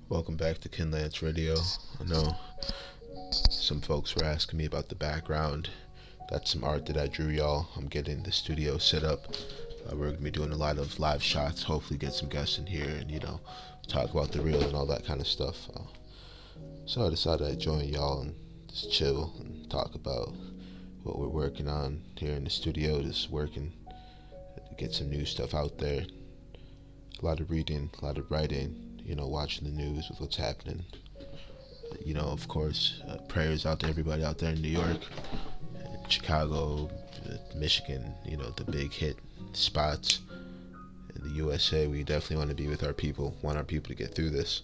Welcome back to KinLance Radio. I know some folks were asking me about the background. That's some art that I drew, y'all. I'm getting the studio set up. We're going to be doing a lot of live shots. Hopefully, get some guests in here and, talk about the reels and all that kind of stuff. So I decided I'd join y'all and just chill and talk about what we're working on here in the studio. Just working to get some new stuff out there. A lot of reading, a lot of writing, watching the news with what's happening. Of course, prayers out to everybody out there in New York, Chicago, Michigan, the big hit spots. In the USA, we definitely want to be with our people, want our people to get through this.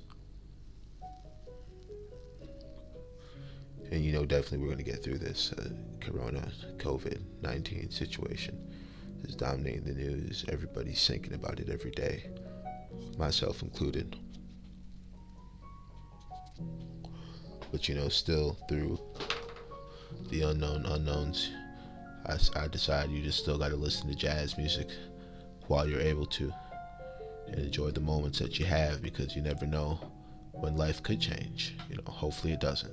And, definitely we're going to get through this Corona, COVID-19 situation. It's dominating the news. Everybody's thinking about it every day, myself included. But still through the unknown unknowns, I decide you just still got to listen to jazz music while you're able to, and enjoy the moments that you have, because you never know when life could change. Hopefully it doesn't.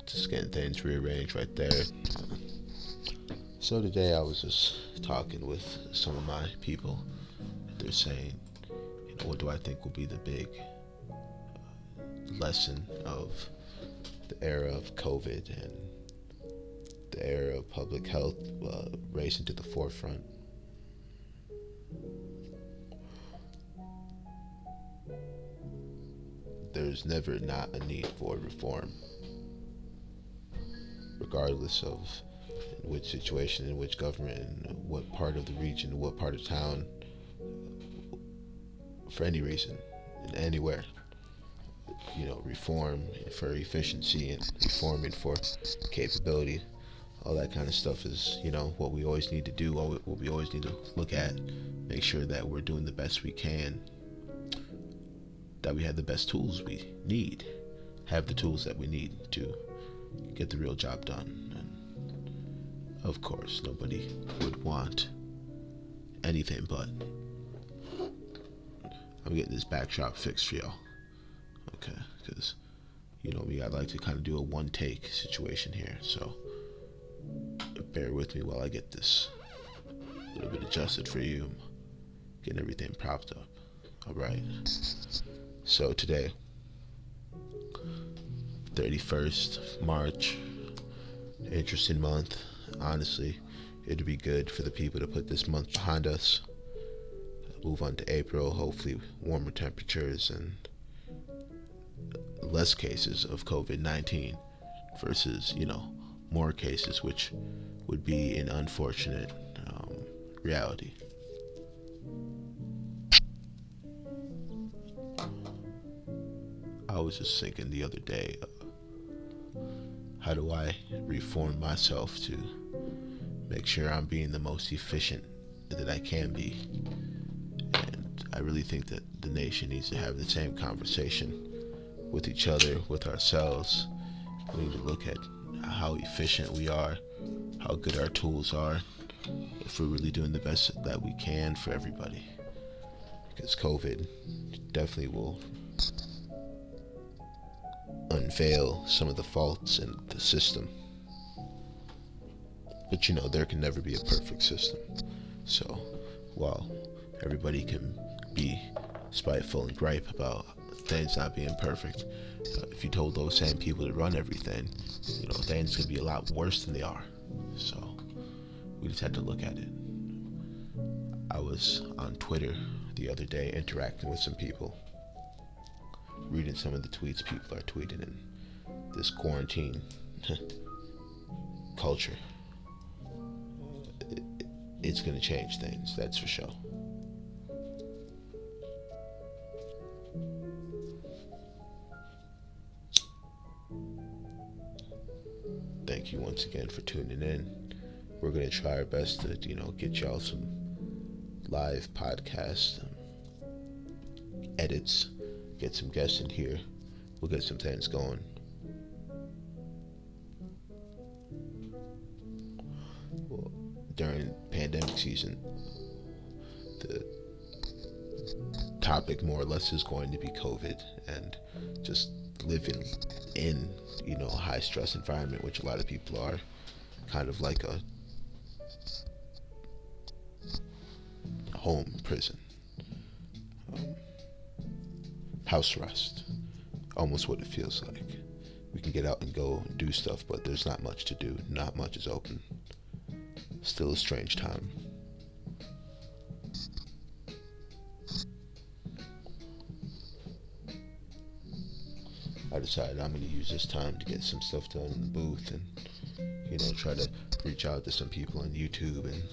Just getting things rearranged right there. So today I was just talking with some of my people. They're saying, what do I think will be the big lesson of the era of COVID and the era of public health racing to the forefront. There's never not a need for reform, regardless of in which situation, in which government, in what part of the region, what part of town, for any reason, and anywhere. Reform for efficiency and reforming for capability. All that kind of stuff is, what we always need to do, what we always need to look at, make sure that we're doing the best we can, that we have the best tools we need, have the tools that we need to get the real job done. And of course, nobody would want anything but. I'm getting this backdrop fixed for y'all. Okay, because I like to kind of do a one take situation here, so bear with me while I get this a little bit adjusted for you, getting everything propped up. Alright, so today, 31st March, interesting month. Honestly, it'd be good for the people to put this month behind us, move on to April, hopefully warmer temperatures and less cases of COVID-19 versus, more cases, which would be an unfortunate reality. I was just thinking the other day, how do I reform myself to make sure I'm being the most efficient that I can be? And I really think that the nation needs to have the same conversation with each other, with ourselves. We need to look at how efficient we are, how good our tools are, if we're really doing the best that we can for everybody. Because COVID definitely will unveil some of the faults in the system. But there can never be a perfect system. So while everybody can be spiteful and gripe about things not being perfect, if you told those same people to run everything, things could be a lot worse than they are. So we just had to look at it. I was on Twitter the other day interacting with some people, reading some of the tweets people are tweeting in this quarantine culture. It's going to change things, that's for sure. Thank you once again for tuning in. We're going to try our best to, get y'all some live podcast edits, get some guests in here. We'll get some things going. Well, during pandemic season, the topic more or less is going to be COVID and just living in, a high stress environment, which a lot of people are, kind of like a home prison, um, house arrest, almost what it feels like. We can get out and go and do stuff, but there's not much to do. Not much is open. Still a strange time. I decided I'm going to use this time to get some stuff done in the booth and, try to reach out to some people on YouTube and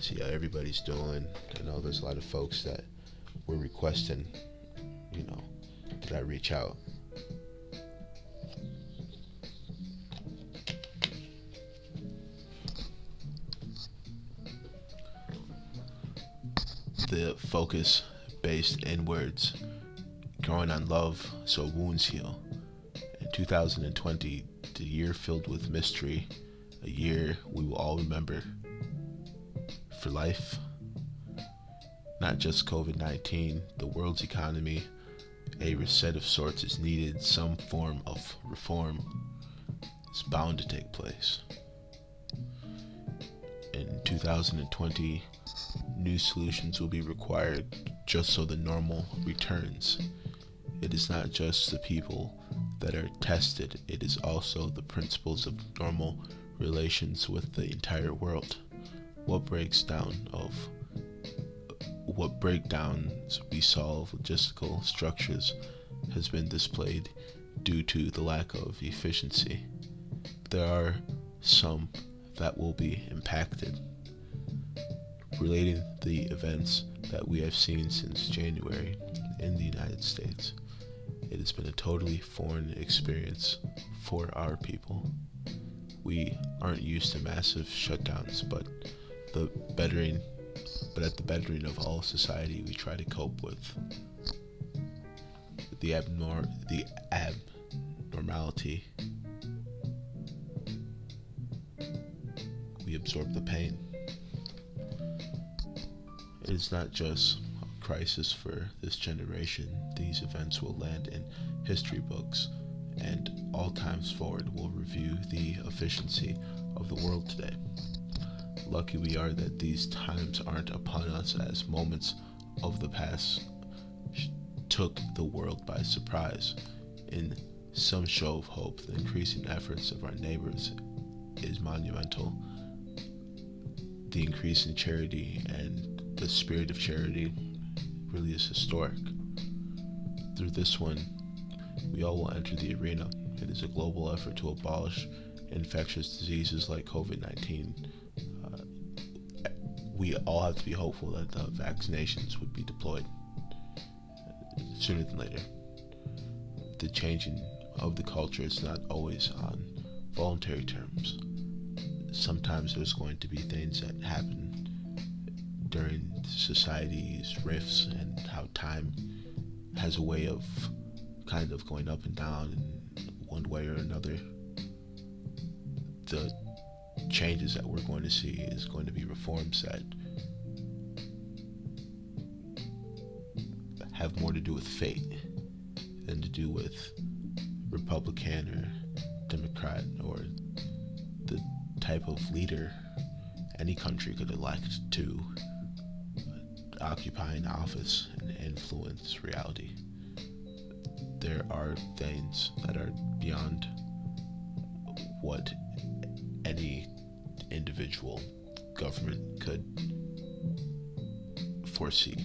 see how everybody's doing. I know there's a lot of folks that were requesting, that I reach out. The focus based inwards, growing on love so wounds heal. In 2020, the year filled with mystery, a year we will all remember for life. Not just COVID-19, the world's economy, a reset of sorts is needed. Some form of reform is bound to take place. In 2020, new solutions will be required just so the normal returns. It is not just the people that are tested, it is also the principles of normal relations with the entire world. What breakdowns we saw of logistical structures has been displayed due to the lack of efficiency. There are some that will be impacted. Relating the events that we have seen since January in the United States, it has been a totally foreign experience for our people. We aren't used to massive shutdowns, but at the bettering of all society, we try to cope with the abnormality. We absorb the pain. It is not just a crisis for this generation. These events will land in history books, and all times forward will review the efficiency of the world today. Lucky we are that these times aren't upon us, as moments of the past took the world by surprise. In some show of hope, the increasing efforts of our neighbors is monumental. The increase in charity and the spirit of charity really is historic. Through this one, we all will enter the arena. It is a global effort to abolish infectious diseases like COVID-19. We all have to be hopeful that the vaccinations would be deployed sooner than later. The changing of the culture is not always on voluntary terms. Sometimes there's going to be things that happen during society's rifts, and how time has a way of kind of going up and down in one way or another. The changes that we're going to see is going to be reforms that have more to do with fate than to do with Republican or Democrat or the type of leader any country could elect to occupy an office and influence reality. There are things that are beyond what any individual government could foresee.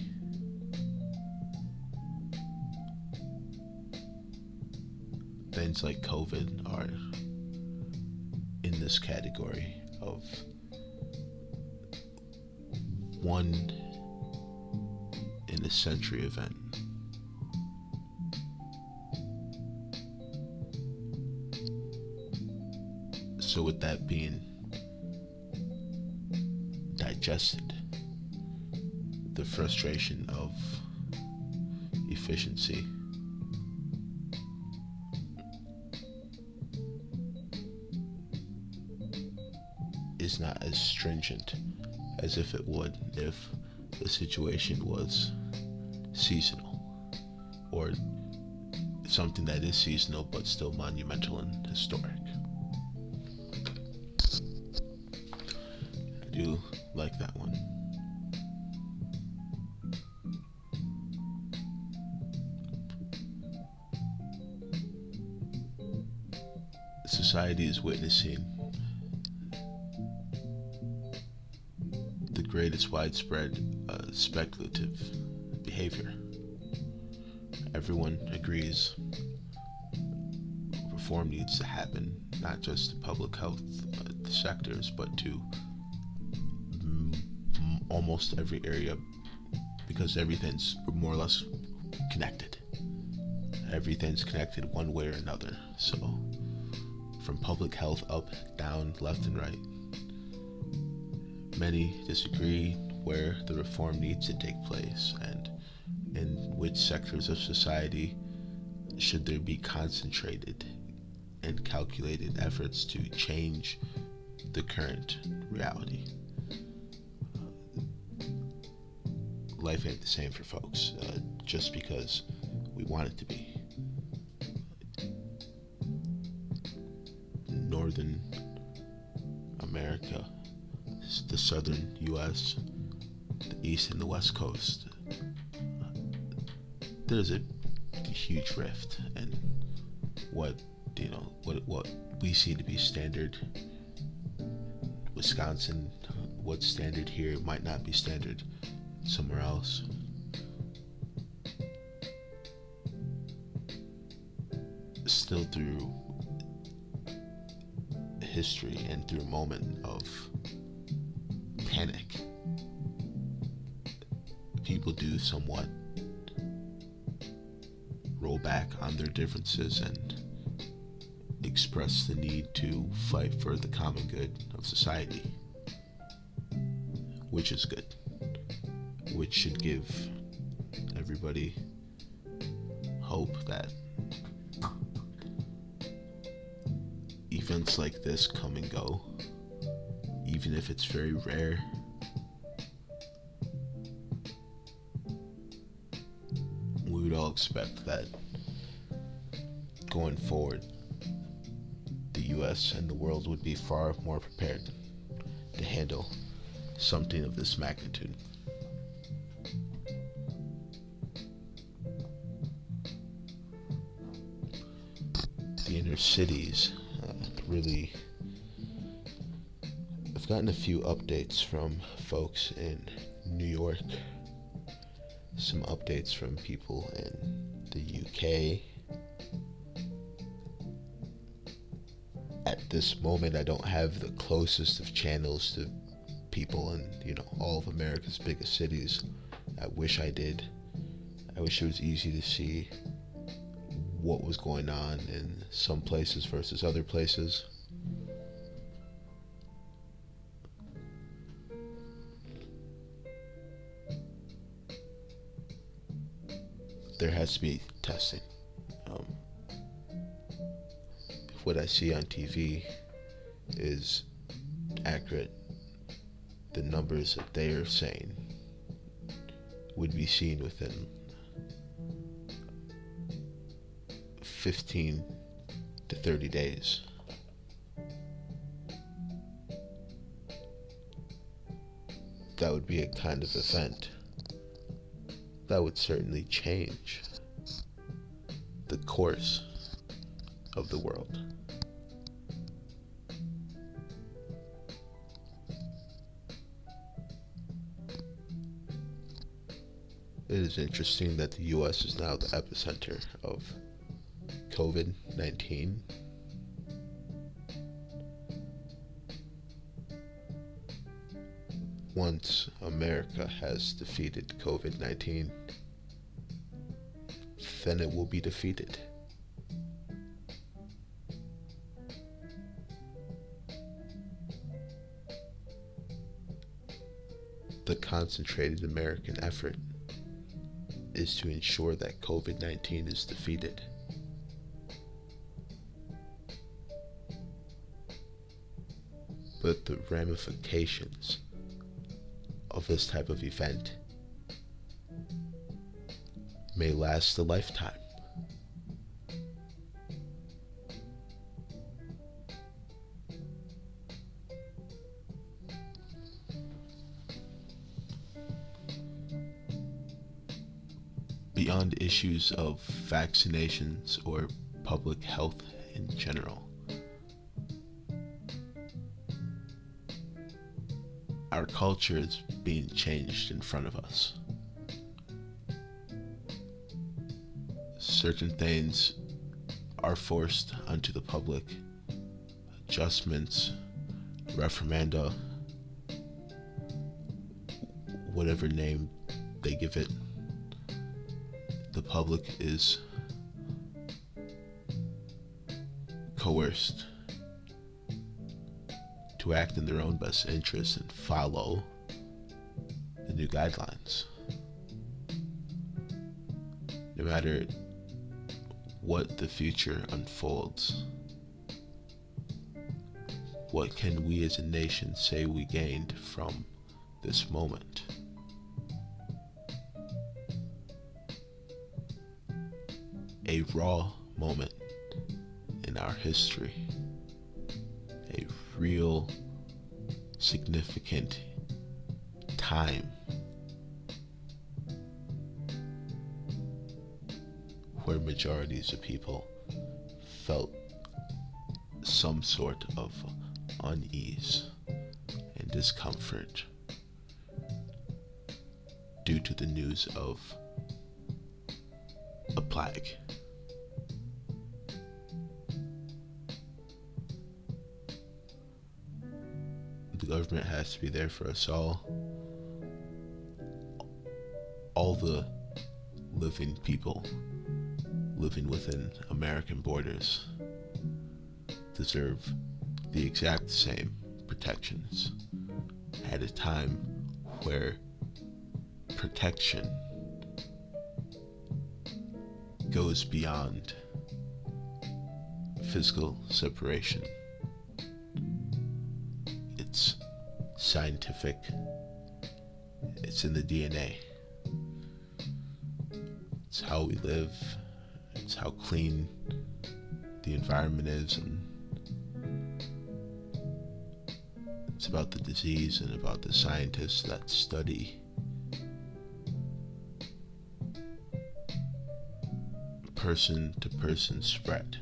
Things like COVID are in this category of one in a century event. So with that being digested, the frustration of efficiency is not as stringent as if it would if the situation was seasonal. or something that is seasonal but still monumental and historic. I do like that one. Society is witnessing the greatest widespread speculative behavior. Everyone agrees reform needs to happen, not just to public health sectors, but to almost every area, because everything's more or less connected. Everything's connected one way or another. So, from public health up, down, left, and right. Many disagree where the reform needs to take place and in which sectors of society should there be concentrated and calculated efforts to change the current reality. Life ain't the same for folks just because we want it to be. Northern America, the southern U.S., the east and the west coast, there's a huge rift, and what we see to be standard Wisconsin, what's standard here might not be standard somewhere else. Still, through history and through a moment of panic, people do somewhat roll back on their differences and express the need to fight for the common good of society, which is good, which should give everybody hope that events like this come and go, even if it's very rare. We would all expect that going forward, the US and the world would be far more prepared to handle something of this magnitude. The inner cities really, I've gotten a few updates from folks in New York, some updates from people in the UK. At this moment, I don't have the closest of channels to people in, all of America's biggest cities. I wish I did. I wish it was easy to see what was going on in some places versus other places. There has to be testing. If what I see on TV is accurate, the numbers that they are saying would be seen within 15 to 30 days. That would be a kind of event that would certainly change the course of the world. It is interesting that the US is now the epicenter of COVID-19. Once America has defeated COVID-19, then it will be defeated. The concentrated American effort is to ensure that COVID-19 is defeated. But the ramifications of this type of event may last a lifetime. Beyond issues of vaccinations or public health in general, our culture is being changed in front of us. Certain things are forced onto the public. Adjustments, reformanda, whatever name they give it. The public is coerced to act in their own best interest and follow the new guidelines. No matter what the future unfolds, what can we as a nation say we gained from this moment? A raw moment in our history, a real significant time where majorities of people felt some sort of unease and discomfort due to the news of a plague. The government has to be there for us all. All the living people living within American borders deserve the exact same protections at a time where protection goes beyond physical separation. It's scientific. It's in the DNA. It's how we live. It's how clean the environment is, and it's about the disease and about the scientists that study person to person spread.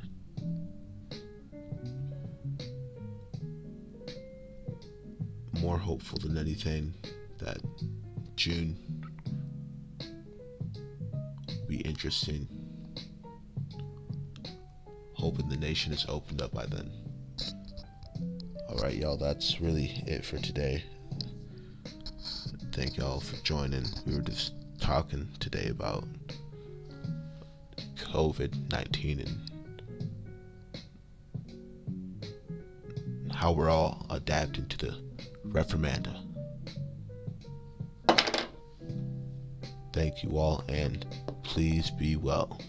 More hopeful than anything that June will be interesting. Hoping the nation is opened up by then. Alright, y'all, that's really it for today. Thank y'all for joining. We were just talking today about COVID-19 and how we're all adapting to the reformanda. Thank you all, and please be well.